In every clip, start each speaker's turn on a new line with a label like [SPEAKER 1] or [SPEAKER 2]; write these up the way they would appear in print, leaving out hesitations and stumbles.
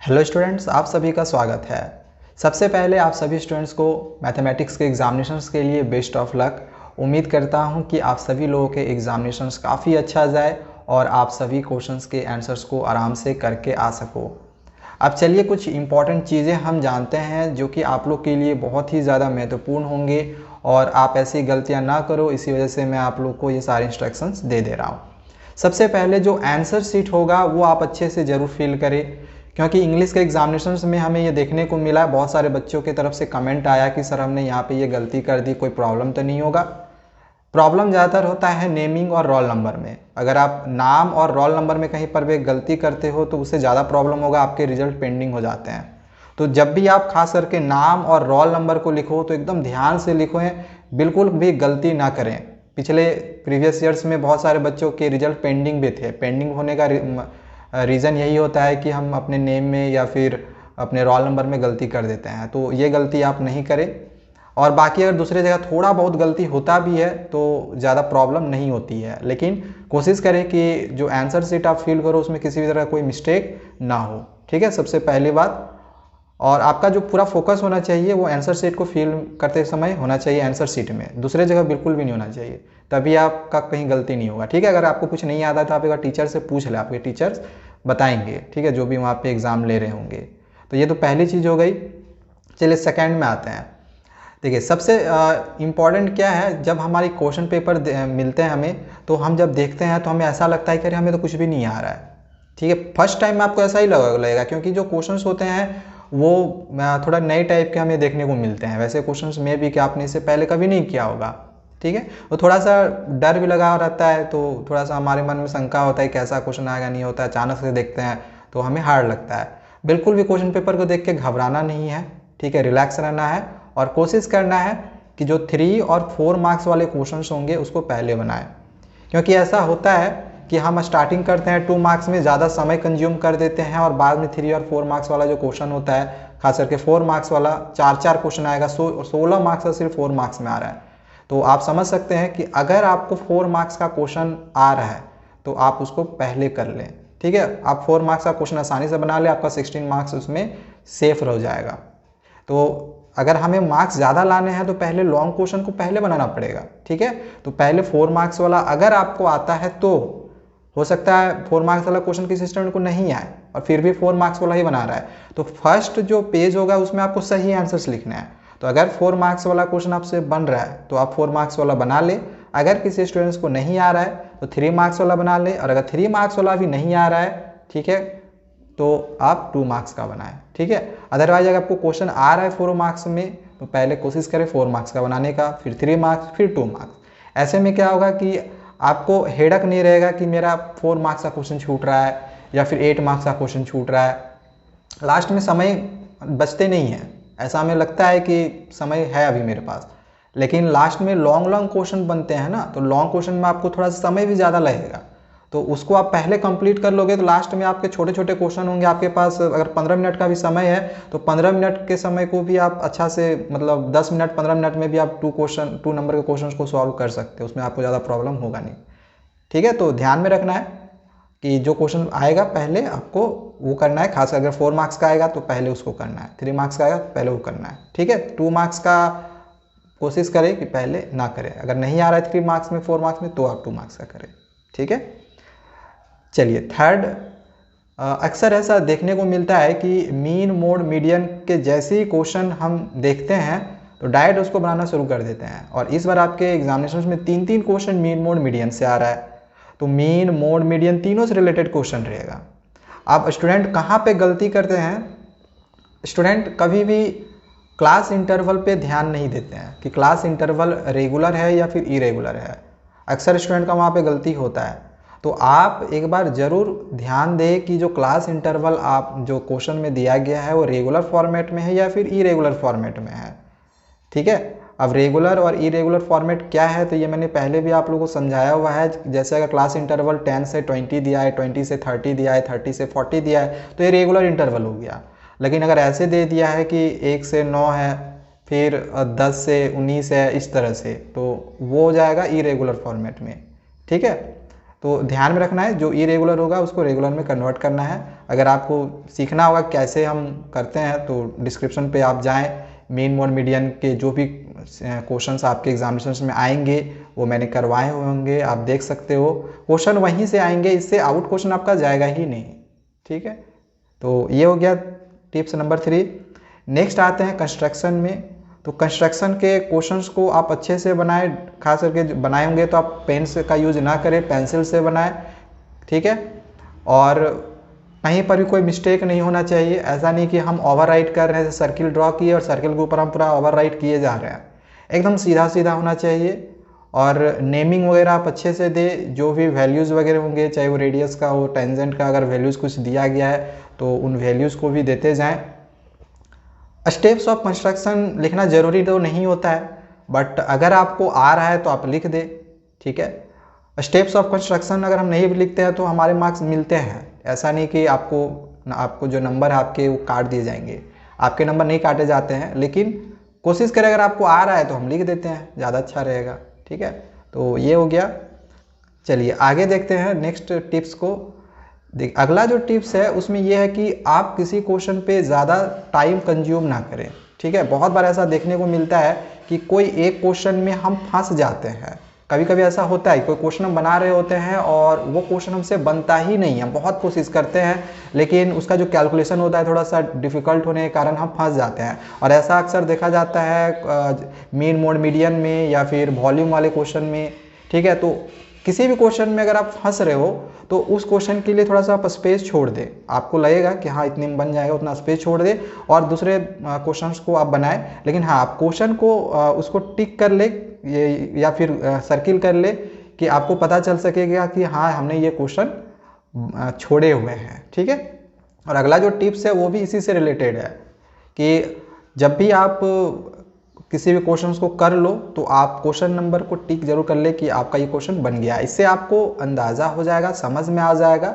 [SPEAKER 1] Hello students, आप सभी का स्वागत है। सबसे पहले आप सभी स्टूडेंट्स को मैथमेटिक्स के एग्जामिनेशंस के लिए बेस्ट ऑफ लक। उम्मीद करता हूं कि आप सभी लोगों के एग्जामिनेशंस काफ़ी अच्छा जाए और आप सभी क्वेश्चंस के आंसर्स को आराम से करके आ सको। अब चलिए कुछ इंपॉर्टेंट चीज़ें हम जानते हैं जो कि आप लोग के लिए बहुत ही ज़्यादा महत्वपूर्ण होंगे और आप ऐसी गलतियाँ ना करो, इसी वजह से मैं आप लोग को ये सारे इंस्ट्रक्शंस दे रहा हूँ। सबसे पहले जो आंसर शीट होगा वो आप अच्छे से ज़रूर फिल करें, क्योंकि इंग्लिश के एग्जामिनेशंस में हमें ये देखने को मिला, बहुत सारे बच्चों की तरफ से कमेंट आया कि सर हमने यहाँ पे ये गलती कर दी, कोई प्रॉब्लम तो नहीं होगा। प्रॉब्लम ज़्यादातर होता है नेमिंग और रोल नंबर में। अगर आप नाम और रोल नंबर में कहीं पर भी गलती करते हो तो उससे ज़्यादा प्रॉब्लम होगा, आपके रिजल्ट पेंडिंग हो जाते हैं। तो जब भी आप खास करके नाम और रोल नंबर को लिखो तो एकदम ध्यान से लिखो, बिल्कुल भी गलती ना करें। पिछले प्रीवियस ईयर्स में बहुत सारे बच्चों के रिजल्ट पेंडिंग भी थे। पेंडिंग होने का रीज़न यही होता है कि हम अपने नेम में या फिर अपने रोल नंबर में गलती कर देते हैं, तो ये गलती आप नहीं करें। और बाकी अगर दूसरे जगह थोड़ा बहुत गलती होता भी है तो ज़्यादा प्रॉब्लम नहीं होती है, लेकिन कोशिश करें कि जो आंसर शीट आप फिल करो उसमें किसी भी तरह कोई मिस्टेक ना हो। ठीक है, सबसे पहली बात। और आपका जो पूरा फोकस होना चाहिए वो आंसर शीट को फिल करते समय होना चाहिए, आंसर शीट में, दूसरे जगह बिल्कुल भी नहीं होना चाहिए, तभी आपका कहीं गलती नहीं होगा। ठीक है, अगर आपको कुछ नहीं आता तो आप एक बार टीचर से पूछ लें, आपके टीचर्स बताएंगे। ठीक है, जो भी वहाँ पे एग्ज़ाम ले रहे होंगे। तो ये तो पहली चीज़ हो गई। चलिए सेकेंड में आते हैं। देखिए सबसे इम्पॉर्टेंट क्या है, जब हमारी क्वेश्चन पेपर मिलते हैं हमें, तो हम जब देखते हैं तो हमें ऐसा लगता है कि अरे हमें तो कुछ भी नहीं आ रहा है। ठीक है, फर्स्ट टाइम में आपको ऐसा ही लगेगा, क्योंकि जो क्वेश्चंस होते हैं वो थोड़ा नए टाइप के हमें देखने को मिलते हैं। वैसे क्वेश्चंस में भी कि आपने इससे पहले कभी नहीं किया होगा। ठीक है, वो थोड़ा सा डर भी लगा रहता है, तो थोड़ा सा हमारे मन में शंका होता है कैसा क्वेश्चन आएगा, नहीं होता है, अचानक से देखते हैं तो हमें हार्ड लगता है। बिल्कुल भी क्वेश्चन पेपर को देख के घबराना नहीं है। ठीक है, रिलैक्स रहना है और कोशिश करना है कि जो 3 और 4 मार्क्स वाले क्वेश्चंस होंगे उसको पहले बनाएं। क्योंकि ऐसा होता है कि हम स्टार्टिंग करते हैं 2 मार्क्स में, ज़्यादा समय कंज्यूम कर देते हैं और बाद में 3 और 4 मार्क्स वाला जो क्वेश्चन होता है, खास करके 4 मार्क्स वाला 4 क्वेश्चन आएगा, 16 मार्क्स का सिर्फ 4 मार्क्स में आ रहा है। तो आप समझ सकते हैं कि अगर आपको 4 मार्क्स का क्वेश्चन आ रहा है तो आप उसको पहले कर लें। ठीक है, आप 4 मार्क्स का क्वेश्चन आसानी से बना लें, आपका 16 मार्क्स उसमें सेफ रह जाएगा। तो अगर हमें मार्क्स ज़्यादा लाने हैं तो पहले लॉन्ग क्वेश्चन को पहले बनाना पड़ेगा। ठीक है, तो पहले 4 मार्क्स वाला अगर आपको आता है तो हो सकता है 4 मार्क्स वाला क्वेश्चन किसी स्टूडेंट को नहीं आए और फिर भी 4 मार्क्स वाला ही बना रहा है, तो फर्स्ट जो पेज होगा उसमें आपको सही आंसर्स लिखना है। तो अगर 4 मार्क्स वाला क्वेश्चन आपसे बन रहा है तो आप 4 मार्क्स वाला बना ले। अगर किसी स्टूडेंट्स को नहीं आ रहा है तो 3 मार्क्स वाला बना ले, और अगर 3 मार्क्स वाला भी नहीं आ रहा है, ठीक है, तो आप 2 मार्क्स का बनाएं। ठीक है, अदरवाइज अगर आपको क्वेश्चन आ रहा है 4 मार्क्स में तो पहले कोशिश करें 4 मार्क्स का बनाने का, फिर 3 मार्क्स, फिर 2 मार्क्स। ऐसे में क्या होगा कि आपको हेडक नहीं रहेगा कि मेरा 4 मार्क्स का क्वेश्चन छूट रहा है या फिर 8 मार्क्स का क्वेश्चन छूट रहा है। लास्ट में समय बचते नहीं है, ऐसा हमें लगता है कि समय है अभी मेरे पास, लेकिन लास्ट में लॉन्ग क्वेश्चन बनते हैं ना, तो लॉन्ग क्वेश्चन में आपको थोड़ा सा समय भी ज़्यादा लगेगा। तो उसको आप पहले कंप्लीट कर लोगे तो लास्ट में आपके छोटे छोटे क्वेश्चन होंगे आपके पास। अगर 15 मिनट का भी समय है तो 15 मिनट के समय को भी आप अच्छा से, मतलब 10 मिनट 15 मिनट में भी आप 2 नंबर के क्वेश्चन को सॉल्व कर सकते हो, उसमें आपको ज़्यादा प्रॉब्लम होगा नहीं। ठीक है, तो ध्यान में रखना है कि जो क्वेश्चन आएगा पहले आपको वो करना है। खासकर अगर 4 मार्क्स का आएगा तो पहले उसको करना है, 3 मार्क्स का आएगा तो पहले वो करना है। ठीक है, 2 मार्क्स का कोशिश करें कि पहले ना करें। अगर नहीं आ रहा है 3 मार्क्स में 4 मार्क्स में तो आप 2 मार्क्स का करें। ठीक है, चलिए थर्ड, अक्सर ऐसा देखने को मिलता है कि मीन मोड मीडियन के जैसे ही क्वेश्चन हम देखते हैं तो डायरेक्ट उसको बनाना शुरू कर देते हैं, और इस बार आपके एग्जामिनेशन में 3 क्वेश्चन मीन मोड मीडियन से आ रहा है। तो मीन मोड मीडियन तीनों से रिलेटेड क्वेश्चन रहेगा। अब स्टूडेंट कहाँ पे गलती करते हैं, स्टूडेंट कभी भी क्लास इंटरवल पे ध्यान नहीं देते हैं कि क्लास इंटरवल रेगुलर है या फिर इरेगुलर है। अक्सर स्टूडेंट का वहाँ पे गलती होता है। तो आप एक बार ज़रूर ध्यान दें कि जो क्लास इंटरवल आप जो क्वेश्चन में दिया गया है वो रेगुलर फॉर्मेट में है या फिर इरेगुलर फॉर्मेट में है। ठीक है, अब रेगुलर और इरेगुलर फॉर्मेट क्या है तो ये मैंने पहले भी आप लोगों को समझाया हुआ है। जैसे अगर क्लास इंटरवल 10 से 20 दिया है, 20 से 30 दिया है, 30 से 40 दिया है तो ये रेगुलर इंटरवल हो गया। लेकिन अगर ऐसे दे दिया है कि 1 से 9 है, फिर 10 से 19 है, इस तरह से, तो वो हो जाएगा इरेगुलर फॉर्मेट में। ठीक है, तो ध्यान में रखना है, जो इरेगुलर होगा उसको रेगुलर में कन्वर्ट करना है। अगर आपको सीखना होगा कैसे हम करते हैं तो डिस्क्रिप्शन पे आप जाएं, मीन मोड मीडियन के जो भी क्वेश्चंस आपके एग्जामिनेशन में आएंगे वो मैंने करवाए हुए होंगे, आप देख सकते हो। क्वेश्चन वहीं से आएंगे, इससे आउट क्वेश्चन आपका जाएगा ही नहीं, ठीक है। तो ये हो गया टिप्स नंबर 3। नेक्स्ट आते हैं कंस्ट्रक्शन में। तो कंस्ट्रक्शन के क्वेश्चंस को आप अच्छे से बनाएं, खास करके बनाए होंगे तो आप पेन से का यूज ना करें, पेंसिल से बनाएं, ठीक है। और कहीं पर भी कोई मिस्टेक नहीं होना चाहिए। ऐसा नहीं कि हम ओवरराइट कर रहे हैं, सर्किल ड्रॉ किए और सर्किल के ऊपर हम पूरा ओवरराइट किए जा रहे हैं। एकदम सीधा सीधा होना चाहिए। और नेमिंग वगैरह आप अच्छे से दे, जो भी वैल्यूज़ वगैरह होंगे, चाहे वो रेडियस का हो, टेंजेंट का, अगर वैल्यूज़ कुछ दिया गया है तो उन वैल्यूज़ को भी देते जाएं। स्टेप्स ऑफ कंस्ट्रक्शन लिखना ज़रूरी तो नहीं होता है, बट अगर आपको आ रहा है तो आप लिख दें, ठीक है। स्टेप्स ऑफ कंस्ट्रक्शन अगर हम नहीं भी लिखते हैं तो हमारे मार्क्स मिलते हैं। ऐसा नहीं कि आपको जो नंबर है आपके वो काट दिए जाएंगे, आपके नंबर नहीं काटे जाते हैं, लेकिन कोशिश करें अगर आपको आ रहा है तो हम लिख देते हैं, ज़्यादा अच्छा रहेगा, ठीक है। तो ये हो गया। चलिए आगे देखते हैं नेक्स्ट टिप्स को। देख, अगला जो टिप्स है उसमें यह है कि आप किसी क्वेश्चन पे ज़्यादा टाइम कंज्यूम ना करें, ठीक है। बहुत बार ऐसा देखने को मिलता है कि कोई एक क्वेश्चन में हम फंस जाते हैं। कभी कभी ऐसा होता है, कोई क्वेश्चन हम बना रहे होते हैं और वो क्वेश्चन हमसे बनता ही नहीं है, हम बहुत कोशिश करते हैं लेकिन उसका जो कैलकुलेशन होता है थोड़ा सा डिफ़िकल्ट होने के कारण हम फंस जाते हैं। और ऐसा अक्सर देखा जाता है मीन मोड मीडियन में या फिर वॉल्यूम वाले क्वेश्चन में, ठीक है। तो किसी भी क्वेश्चन में अगर आप फंस रहे हो तो उस क्वेश्चन के लिए थोड़ा सा आप स्पेस छोड़ दें। आपको लगेगा कि हाँ इतने में बन जाएगा, उतना स्पेस छोड़ दें और दूसरे क्वेश्चंस को आप बनाएं। लेकिन हाँ, आप क्वेश्चन को उसको टिक कर ले या फिर सर्किल कर ले कि आपको पता चल सकेगा कि हाँ हमने ये क्वेश्चन छोड़े हुए हैं, ठीक है। और अगला जो टिप्स है वो भी इसी से रिलेटेड है कि जब भी आप किसी भी क्वेश्चन को कर लो तो आप क्वेश्चन नंबर को टिक जरूर कर ले कि आपका ये क्वेश्चन बन गया। इससे आपको अंदाज़ा हो जाएगा, समझ में आ जाएगा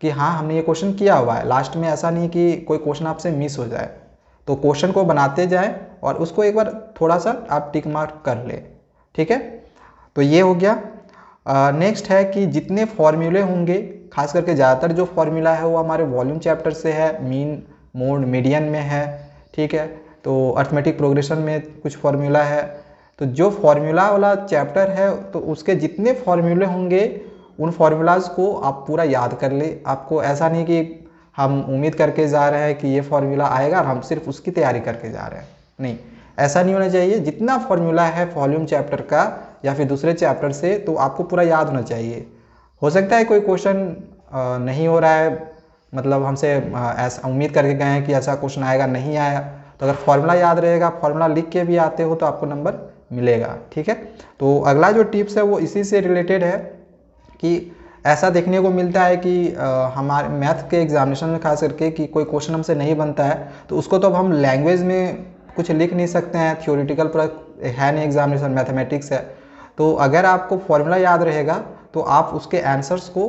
[SPEAKER 1] कि हाँ हमने ये क्वेश्चन किया हुआ है। लास्ट में ऐसा नहीं कि कोई क्वेश्चन आपसे मिस हो जाए। तो क्वेश्चन को बनाते जाएं और उसको एक बार थोड़ा सा आप टिक मार्क कर ले, ठीक है। तो ये हो गया। नेक्स्ट है कि जितने फॉर्मूले होंगे, खास करके ज़्यादातर जो फॉर्मूला है वो हमारे वॉल्यूम चैप्टर से है, मीन मोड मीडियन में है, ठीक है। तो अर्थमेटिक प्रोग्रेशन में कुछ फॉर्मूला है। तो जो फॉर्मूला वाला चैप्टर है तो उसके जितने फॉर्मूले होंगे उन फॉर्मूलाज को आप पूरा याद कर ले। आपको ऐसा नहीं कि हम उम्मीद करके जा रहे हैं कि ये फॉर्मूला आएगा और हम सिर्फ उसकी तैयारी करके जा रहे हैं, नहीं, ऐसा नहीं होना चाहिए। जितना फॉर्मूला है वॉल्यूम चैप्टर का या फिर दूसरे चैप्टर से तो आपको पूरा याद होना चाहिए। हो सकता है कोई क्वेश्चन नहीं हो रहा है, मतलब हमसे ऐसा उम्मीद करके गए हैं कि ऐसा क्वेश्चन आएगा, नहीं आया, तो अगर फॉर्मूला याद रहेगा, फॉर्मूला लिख के भी आते हो तो आपको नंबर मिलेगा, ठीक है। तो अगला जो टिप्स है वो इसी से रिलेटेड है कि ऐसा देखने को मिलता है कि हमारे मैथ के एग्जामिनेशन में खास करके कि कोई क्वेश्चन हमसे नहीं बनता है तो उसको तो अब हम लैंग्वेज में कुछ लिख नहीं सकते हैं, थियोरिटिकल पर है नहीं, एग्जामिनेशन मैथमेटिक्स है। तो अगर आपको फॉर्मूला याद रहेगा तो आप उसके आंसर्स को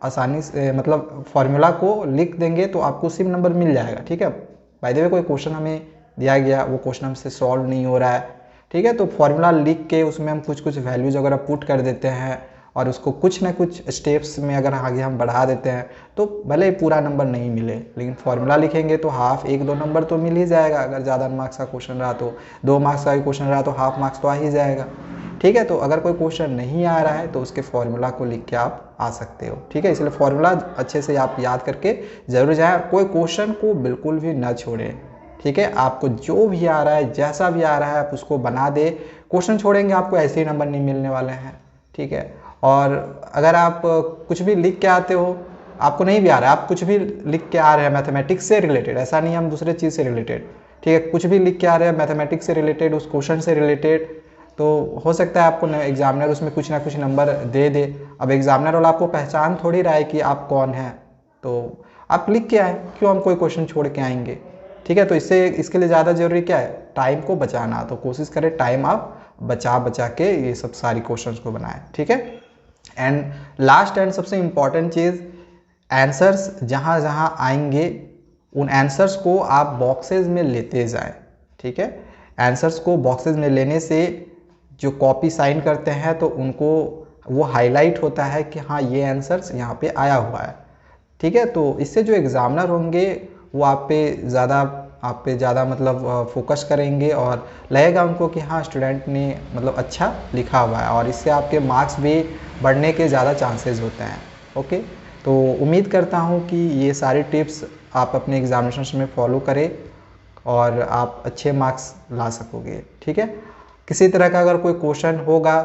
[SPEAKER 1] आसानी से, मतलब फॉर्मूला को लिख देंगे तो आपको उसी में नंबर मिल जाएगा, ठीक है। बाय द वे कोई क्वेश्चन हमें दिया गया, वो क्वेश्चन हमसे सॉल्व नहीं हो रहा है, ठीक है, तो फॉर्मूला लिख के उसमें हम कुछ कुछ वैल्यूज वगैरह पुट कर देते हैं और उसको कुछ ना कुछ स्टेप्स में अगर आगे हम बढ़ा देते हैं तो भले ही पूरा नंबर नहीं मिले, लेकिन फॉर्मूला लिखेंगे तो हाफ 1-2 नंबर तो मिल ही जाएगा। अगर ज़्यादा मार्क्स का क्वेश्चन रहा तो 2 मार्क्स का भी क्वेश्चन रहा तो हाफ मार्क्स तो आ ही जाएगा, ठीक है। तो अगर कोई क्वेश्चन नहीं आ रहा है तो उसके फॉर्मूला को लिख के आप आ सकते हो, ठीक है। इसलिए फॉर्मूला अच्छे से आप याद करके जरूर जाए, कोई क्वेश्चन को बिल्कुल भी न छोड़ें, ठीक है। आपको जो भी आ रहा है, जैसा भी आ रहा है आप उसको बना दे। क्वेश्चन छोड़ेंगे आपको ऐसे ही नंबर नहीं मिलने वाले हैं, ठीक है। और अगर आप कुछ भी लिख के आते हो, आपको नहीं भी आ रहा है, आप कुछ भी लिख के आ रहे हैं मैथमेटिक्स से रिलेटेड, ऐसा नहीं हम दूसरे चीज़ से रिलेटेड, ठीक है, कुछ भी लिख के आ रहे हैं मैथमेटिक्स से रिलेटेड, उस क्वेश्चन से रिलेटेड, तो हो सकता है आपको एग्जामिनर उसमें कुछ ना कुछ नंबर दे दे। अब एग्जामिनर वाला आपको पहचान थोड़ी रहा है कि आप कौन हैं, तो आप लिख के आए, क्यों हम कोई क्वेश्चन छोड़ के आएंगे, ठीक है। तो इसके लिए ज़्यादा जरूरी क्या है, टाइम को बचाना। तो कोशिश करें टाइम आप बचा के ये सब सारी क्वेश्चंस को बनाएं, ठीक है। एंड लास्ट एंड सबसे इम्पॉर्टेंट चीज़, आंसर्स जहाँ जहाँ आएंगे उन आंसर्स को आप बॉक्सेस में लेते जाएं, ठीक है। आंसर्स को बॉक्सेस में लेने से जो कॉपी साइन करते हैं तो उनको वो हाईलाइट होता है कि हाँ ये आंसर्स यहाँ पे आया हुआ है। ठीक है, तो इससे जो एग्ज़ामिनर होंगे वो आप पे ज़्यादा मतलब फोकस करेंगे और लगेगा उनको कि हाँ स्टूडेंट ने मतलब अच्छा लिखा हुआ है, और इससे आपके मार्क्स भी बढ़ने के ज़्यादा चांसेस होते हैं। ओके, तो उम्मीद करता हूँ कि ये सारी टिप्स आप अपने एग्जामिनेशन में फॉलो करें और आप अच्छे मार्क्स ला सकोगे। ठीक है, किसी तरह का अगर कोई क्वेश्चन होगा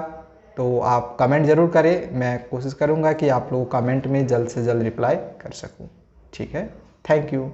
[SPEAKER 1] तो आप कमेंट ज़रूर करें, मैं कोशिश करूँगा कि आप लोग कमेंट में जल्द से जल्द रिप्लाई कर सकूँ। ठीक है, थैंक यू।